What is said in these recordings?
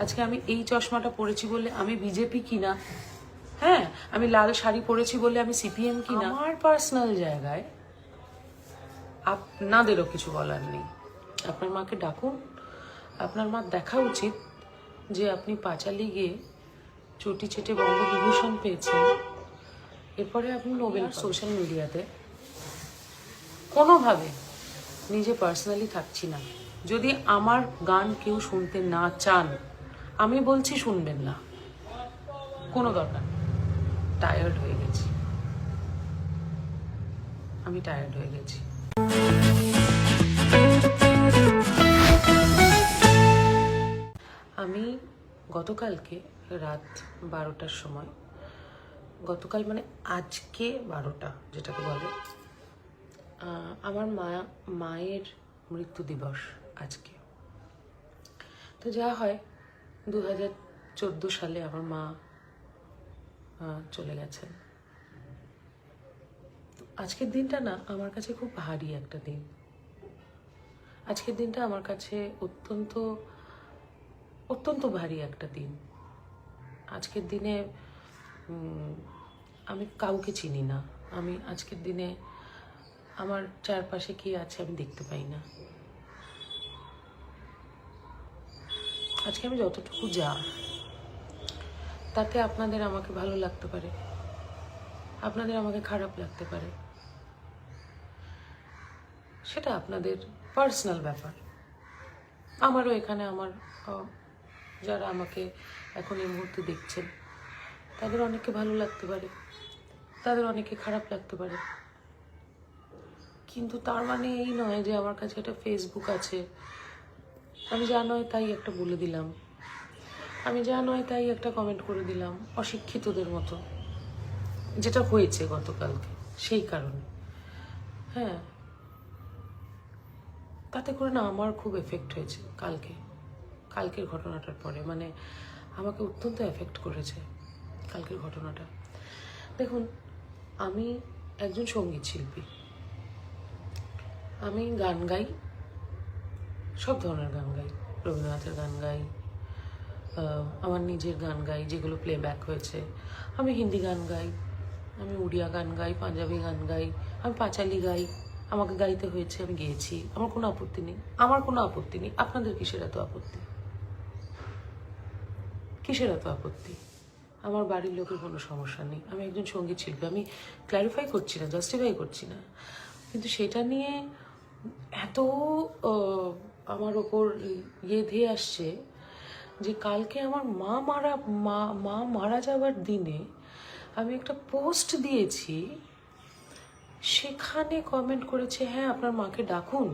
আজকে আমি এই চশমাটা পরেছি বলে আমি বিজেপি কিনা, হ্যাঁ আমি লাল শাড়ি পরেছি বলে আমি সিপিএম কিনা, আমার পার্সোনাল জায়গায় আপনাদেরও কিছু বলার নেই। আপনার মাকে ডাকুন, আপনার মা দেখা উচিত যে আপনি পাঁচালি গিয়ে চটি চেটে বঙ্গবিভূষণ পেয়েছেন, এরপরে আপনি নোবেল। সোশ্যাল মিডিয়াতে কোনোভাবে নিজে পার্সোনালি থাকছি না। যদি আমার গান কেউ শুনতে না চান, আমি বলছি শুনবেন না, কোনো দরকার নেই। টায়ার্ড হয়ে গেছি, আমি টায়ার্ড হয়ে গেছি। আমি গতকালকে রাত 12টার সময়, গতকাল মানে আজকে 12টা যেটাকে বলে, আমার মায়ের মৃত্যু দিবস আজকে। তো যা হয় 2014 সালে আমার মা চলে গেছেন। আজকের দিনটা না আমার কাছে খুব ভারী একটা দিন। আজকের দিনটা আমার কাছে অত্যন্ত অত্যন্ত ভারী একটা দিন। আজকের দিনে আমি কাউকে চিনি না। আমি আজকের দিনে আমার চারপাশে কি আছে আমি দেখতে পাই না। আজকে আমি যতটুকু যা, তাতে আপনাদের আমাকে ভালো লাগতে পারে, আপনাদের আমাকে খারাপ লাগতে পারে, সেটা আপনাদের পার্সোনাল ব্যাপার। আমারও এখানে আমার যারা আমাকে এখন এই মুহূর্তে দেখছেন, তাদের অনেকে ভালো লাগতে পারে, তাদের অনেকে খারাপ লাগতে পারে, কিন্তু তার মানে এই নয় যে আমার কাছে একটা ফেসবুক আছে, আমি যা নয় তাই একটা বলে দিলাম, আমি যা নয় তাই একটা কমেন্ট করে দিলাম অশিক্ষিতদের মতো, যেটা হয়েছে গতকালকে সেই কারণে। হ্যাঁ, তাতে করে না আমার খুব এফেক্ট হয়েছে কালকের ঘটনাটার পরে। মানে আমাকে অত্যন্ত এফেক্ট করেছে কালকের ঘটনাটা। দেখুন, আমি একজন সঙ্গীত শিল্পী, আমি গান গাই, সব ধরনের গান গাই, রবীন্দ্রনাথের গান গাই, আমার নিজের গান গাই যেগুলো প্লেব্যাক হয়েছে, আমি হিন্দি গান গাই, আমি উড়িয়া গান গাই, পাঞ্জাবি গান গাই, আমি পাঁচালি গাই, আমাকে গাইতে হয়েছে, আমি গেয়েছি, আমার কোনো আপত্তি নেই, আমার কোনো আপত্তি নেই। আপনাদের কিসের এত আপত্তি? কিসের এত আপত্তি? আমার বাড়ির লোকের কোনো সমস্যা নেই, আমি একজন সঙ্গীত শিল্পী। আমি ক্ল্যারিফাই করছি না, জাস্টিফাই করছি না, কিন্তু সেটা নিয়ে এত আমার ওপর ধেয়ে আসছে যে কালকে আমার মা মারা যাওয়ার দিনে আমি একটা পোস্ট দিয়েছি, সেখানে কমেন্ট করেছে, হ্যাঁ আপনার মাকে ডাকুন,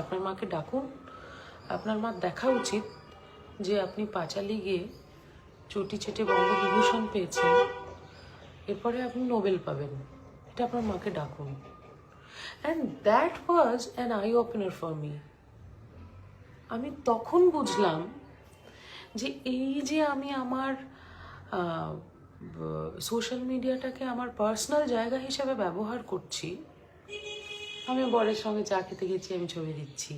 আপনার মাকে ডাকুন, আপনার মা দেখা উচিত যে আপনি পাঁচালি গিয়ে চটি চেটে বঙ্গবিভূষণ পেয়েছেন, এরপরে আপনি নোবেল পাবেন, এটা আপনার মাকে ডাকুন। And that was an I opener for me. আমি তখন বুঝলাম যে এই যে আমি আমার সোশ্যাল মিডিয়াটাকে আমার পার্সোনাল জায়গা হিসেবে ব্যবহার করছি। আমি বরের সঙ্গে চা খেতে গেছি, আমি ছবি দিচ্ছি,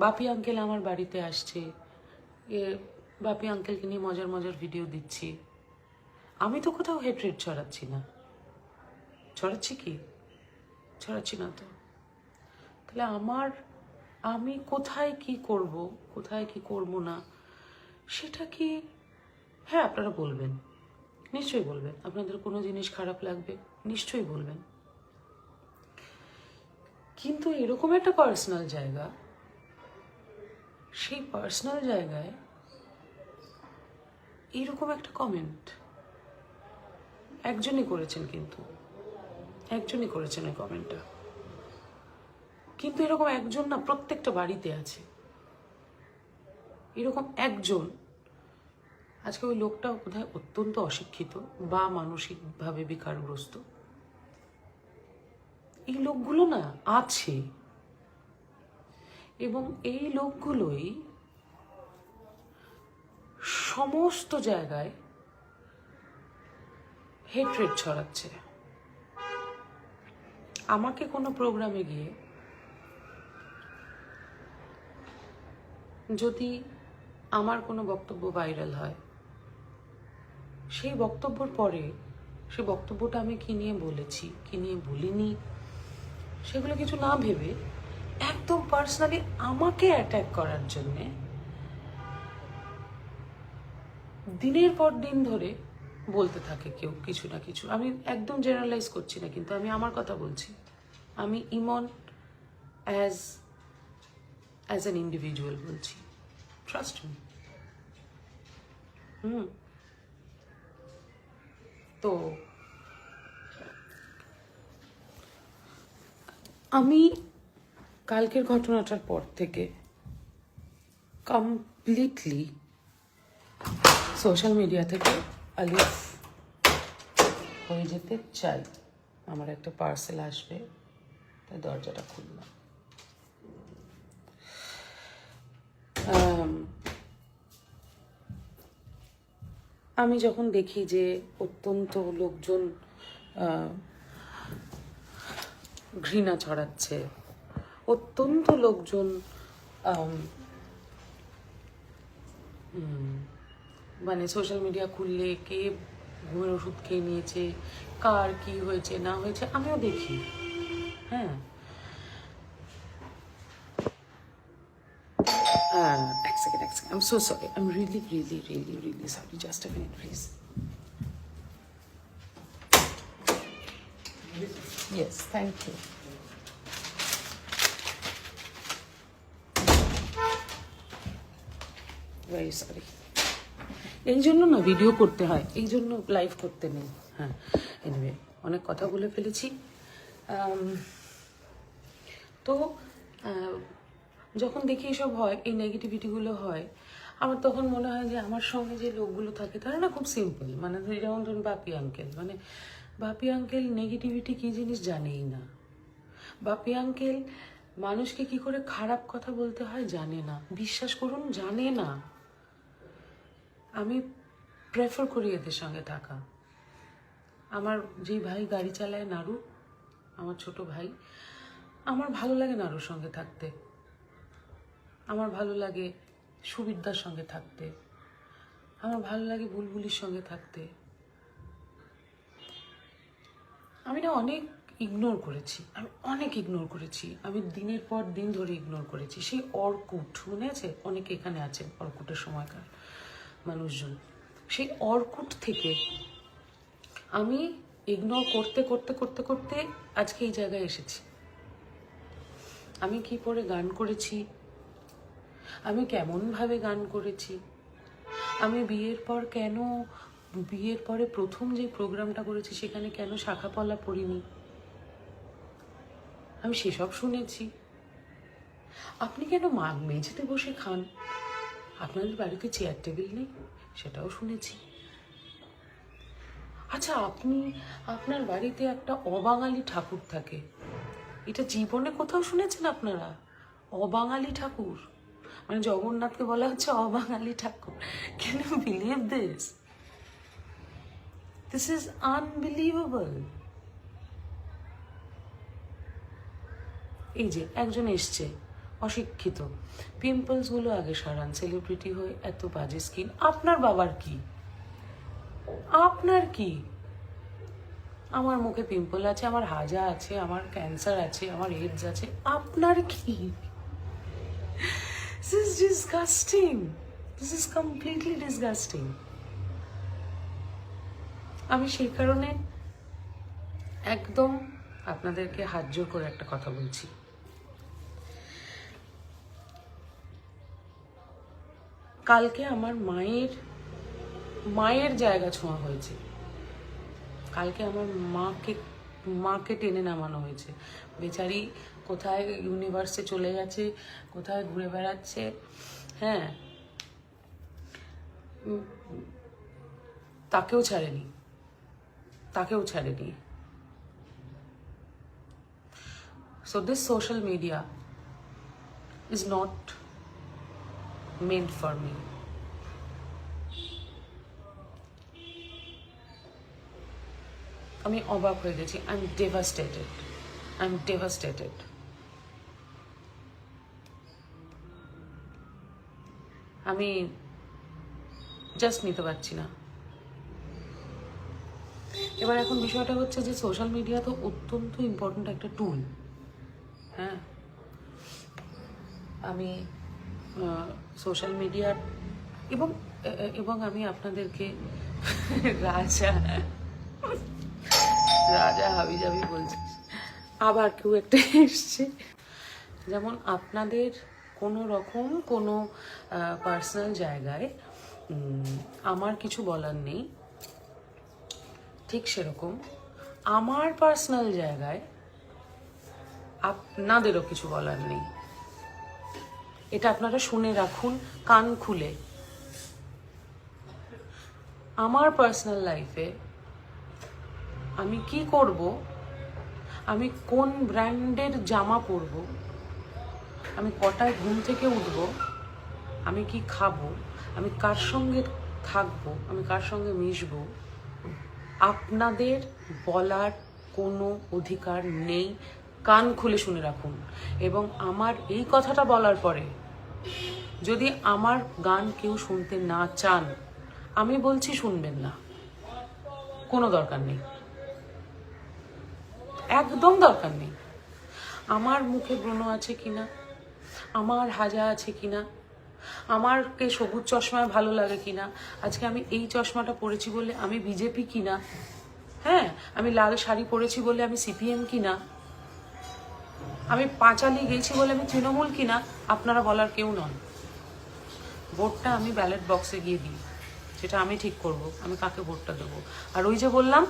বাপি আঙ্কেল আমার বাড়িতে আসছে, বাপি আঙ্কেলকে নিয়ে মজার মজার ভিডিও দিচ্ছি। আমি তো কোথাও হেট্রেট ছড়াচ্ছি না, ছড়াচ্ছি কি? ছড়াচ্ছি না তো। তাহলে আমি কোথায় কি করব, কোথায় কি করব না, সেটা কি? হ্যাঁ, আপনারা বলবেন, নিশ্চয়ই বলবেন, আপনাদের কোনো জিনিস খারাপ লাগবে নিশ্চয়ই বলবেন, কিন্তু এরকম একটা পার্সোনাল জায়গা, সেই পার্সোনাল জায়গায় এইরকম একটা কমেন্ট একজনই করেছেন, কিন্তু একজনই করেছেন এই কমেন্টটা, কিন্তু এরকম একজন না প্রত্যেকটা বাড়িতে আছে, এরকম একজন। আজকে ওই লোকটা বোধহয় অত্যন্ত অশিক্ষিত বা মানসিকভাবে বিকারগ্রস্ত। এই লোকগুলো না আছে, এবং এই লোকগুলোই সমস্ত জায়গায় হেট্রেট ছড়াচ্ছে। আমাকে কোনো প্রোগ্রামে গিয়ে যদি আমার কোনো বক্তব্য ভাইরাল হয়, সেই বক্তব্যর পরে সেই বক্তব্যটা আমি কি নিয়ে বলেছি কি নিয়ে বলিনি সেগুলো কিছু না ভেবে একদম পার্সোনালি আমাকে অ্যাটাক করার জন্যে দিনের পর দিন ধরে বলতে থাকে কেউ কিছু না কিছু। আমি একদম জেনারেলাইজ করছি না, কিন্তু আমি আমার কথা বলছি। আমি ইমন অ্যাজ অ্যান ইন্ডিভিজুয়াল বলছি, ট্রাস্ট মি। তো আমি কালকের ঘটনাটার পর থেকে কমপ্লিটলি সোশ্যাল মিডিয়া থেকে আলিফ হয়ে যেতে চাই। আমার একটা পার্সেল আসবে, তাই দরজাটা খুললাম। আমি যখন দেখি যে অত্যন্ত লোকজন ঘৃণা ছড়াচ্ছে, অত্যন্ত লোকজন মানে সোশ্যাল মিডিয়া খুললে কে ঘুমের ওষুধ খেয়ে নিয়েছে, কার কি হয়েছে না হয়েছে আমিও দেখি। হ্যাঁ, এক second, I'm so sorry. I'm really, really, really, really sorry. Just a minute, please. Yes, thank you. Very sorry. এই জন্য না ভিডিও করতে হয়, এই জন্য লাইভ করতে নেই। হ্যাঁ, এনিওয়ে অনেক কথা বলে ফেলেছি। তো যখন দেখি এসব হয়, এই নেগেটিভিটিগুলো হয়, আমার তখন মনে হয় যে আমার সঙ্গে যে লোকগুলো থাকে তারা না খুব সিম্পল। মানে যেমন ধরুন বাপি আঙ্কেল, মানে বাপি আঙ্কেল নেগেটিভিটি কী জিনিস জানেই না। বাপি আঙ্কেল মানুষকে কি করে খারাপ কথা বলতে হয় জানে না, বিশ্বাস করুন জানে না। আমি প্রেফার করি এদের সঙ্গে থাকা। আমার যেই ভাই গাড়ি চালায় নাড়ু, আমার ছোট ভাই, আমার ভালো লাগে নাড়ুর সঙ্গে থাকতে, আমার ভালো লাগে সুবিদ্যার সঙ্গে থাকতে, আমার ভালো লাগে বুলবুলির সঙ্গে থাকতে। আমি না অনেক ইগনোর করেছি, আমি দিনের পর দিন ধরে ইগনোর করেছি। সেই অর্কুট মনে আছে, অনেকে এখানে আছেন অর্কুটের সময়কার মানুষজন, সেই অর্কুট থেকে আমি ইগনোর করতে করতে করতে করতে আজকে এই জায়গায় এসেছি। আমি কি করে গান করেছি, আমি কেমনভাবে গান করেছি, আমি বিয়ের পরে প্রথম যে প্রোগ্রামটা করেছি সেখানে কেন শাখাপলা পড়িনি, আমি সেসব শুনেছি। আপনি কেন মেঝেতে বসে খান, আপনাদের বাড়িতে চেয়ার টেবিল নেই, সেটাও শুনেছি। আচ্ছা, আপনার বাড়িতে একটা অবাঙালি ঠাকুর থাকে, এটা জীবনে কোথাও শুনেছেন আপনারা? অবাঙালি ঠাকুর, মানে জগন্নাথকে বলা হচ্ছে অবাঙালি ঠাকুর। Can you believe this? This is unbelievable. এই যে একজন এসছে অশিক্ষিত, পিম্পলস গুলো আগে সারান, সেলিব্রিটি হয়ে এত বাজে স্কিন। আপনার বাবার কি, আপনার কি? আমার মুখে পিম্পল আছে, আমার হাজা আছে, আমার ক্যান্সার আছে, আমার এইডস আছে, আপনার কি? This is disgusting. This is completely disgusting. আমি সেই কারণে একদম আপনাদেরকে হাত জোর করে একটা কথা বলছি। কালকে আমার মায়ের জায়গা ছোঁয়া হয়েছে। কালকে আমার মাকে টেনে নামানো হয়েছে। বেচারি কোথায় ইউনিভার্সে চলে গেছে, কোথায় ঘুরে বেড়াচ্ছে। হ্যাঁ, তাকেও ছাড়েনি। So this social media is not meant for me. আমি অবাক হয়ে গেছি। I'm devastated. আমি জাস্ট নিতে পারছি না। এবার এখন বিষয়টা হচ্ছে যে সোশ্যাল মিডিয়া তো অত্যন্ত ইম্পর্ট্যান্ট একটা টুল। হ্যাঁ, আমি সোশ্যাল মিডিয়ার এবং এবং আমি আপনাদেরকে রাজা রাজা হাবিজাবি বলছি, আবার কেউ একটা এসছে। যেমন আপনাদের কোনো রকম কোনো পার্সোনাল জায়গায় আমার কিছু বলার নেই, ঠিক সেরকম আমার পার্সোনাল জায়গায় আপনাদেরও কিছু বলার নেই। এটা আপনারা শুনে রাখুন কান খুলে। আমার পার্সোনাল লাইফে আমি কি করব, আমি কোন ব্র্যান্ডের জামা পরব, আমি কটায় ঘুম থেকে উঠব, আমি কি খাবো, আমি কার সঙ্গে থাকবো, আমি কার সঙ্গে মিশবো, আপনাদের বলার কোনো অধিকার নেই। কান খুলে শুনে রাখুন। এবং আমার এই কথাটা বলার পরে যদি আমার গান কেউ শুনতে না চান, আমি বলছি শুনবেন না, কোনো দরকার নেই, একদম দরকার নেই। আমার মুখে ব্রণ আছে কিনা, আমার হাজা আছে কিনা, আমারকে সবুজ চশমায় ভালো লাগে কিনা, আজকে আমি এই চশমাটা পরেছি বলে আমি বিজেপি কিনা, হ্যাঁ, আমি লাল শাড়ি পরেছি বলে আমি সিপিএম কিনা, আমি পাঁচালি গেছি বলে আমি তৃণমূল কিনা, আপনারা বলার কেউ নন। ভোটটা আমি ব্যালট বক্সে গিয়ে দিই, সেটা আমি ঠিক করব আমি কাকে ভোটটা দেবো। আর ওই যে বললাম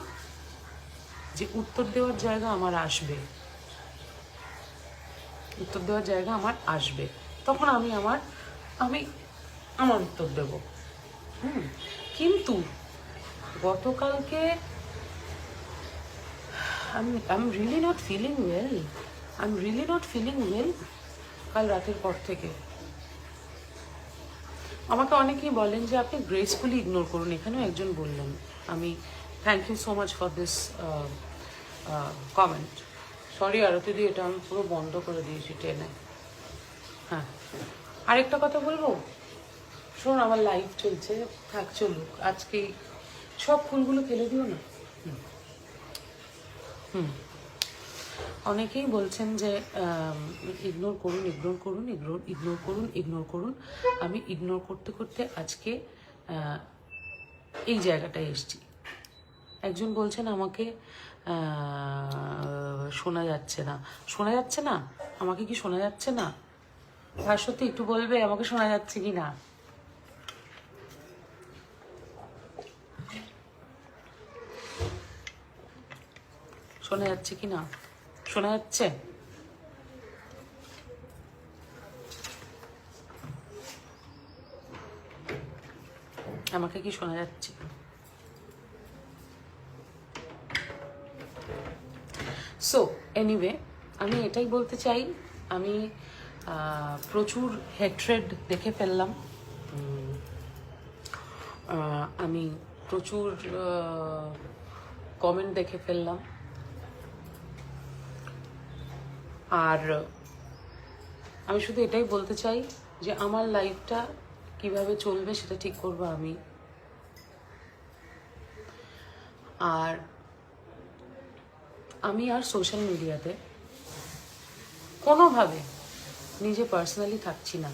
যে উত্তর দেওয়ার জায়গা আমার আসবে, উত্তর দেওয়ার জায়গা আমার আসবে, তখন আমি আমার উত্তর দেব। কিন্তু গতকালকে I'm really not feeling well. I'm really not feeling well কাল রাতের পর থেকে। আমাকে অনেকেই বলেন যে আপনি গ্রেসফুলি ইগনোর করুন, এখানেও একজন বললেন। আমি thank you so much for this comment. Sorry Arati di, এটা আমি পুরো বন্ধ করে দিয়েছি টেনে। হ্যাঁ, আরেকটা কথা বলবো, শোন, আমার লাইভ চলছে, থাক চলুক, আজকে সব ফুলগুলো ফেলে দিও না। অনেকেই বলছেন যে ইগনোর করুন, ইগনোর করুন, ইগনোর করুন, ইগনোর করুন। আমি ইগনোর করতে করতে আজকে এই জায়গাটায় এসেছি। একজন বলছেন আমাকে শোনা যাচ্ছে না, শোনা যাচ্ছে না, আমাকে কি শোনা যাচ্ছে না? তার সত্যি একটু বলবে আমাকে শোনা যাচ্ছে কি না? শোনা যাচ্ছে কি না? শোনা যাচ্ছে? আমাকে কি শোনা যাচ্ছে? সো এনিওয়ে, আমি এটাই বলতে চাই, আমি প্রচুর হেট্রেড দেখে ফেললাম, আমি প্রচুর কমেন্ট দেখে ফেললাম, আর আমি শুধু এটাই বলতে চাই যে আমার লাইফটা কিভাবে চলবে সেটা ঠিক করবো আমি। আর আমি আর সোশ্যাল মিডিয়াতে কোনোভাবে নিজে পার্সোনালি থাকছি না।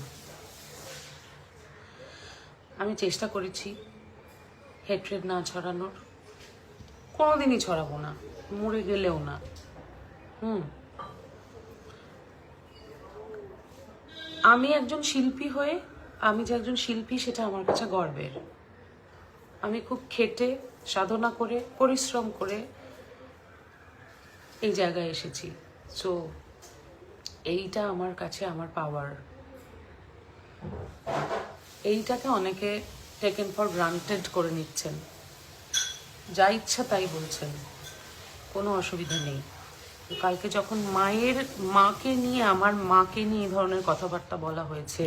আমি চেষ্টা করেছি হেট্রেড না ছড়ানোর, কোনোদিনই ছড়াবো না, মরে গেলেও না। আমি একজন শিল্পী হয়ে, আমি যে একজন শিল্পী সেটা আমার কাছে গর্বের। আমি খুব খেটে, সাধনা করে, পরিশ্রম করে এই জায়গায় এসেছি। সো এইটা আমার কাছে আমার পাওয়ার। এইটাকে অনেকে টেকেন ফর গ্রান্টেড করে নিচ্ছেন, যা ইচ্ছা তাই বলছেন, কোনো অসুবিধা নেই। কালকে যখন মাকে নিয়ে, আমার মাকে নিয়ে এই ধরনের কথাবার্তা বলা হয়েছে,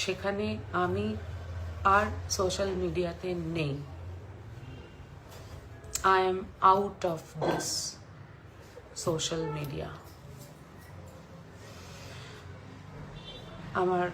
সেখানে আমি আর সোশ্যাল মিডিয়াতে নেই। I am out of this social media. আমার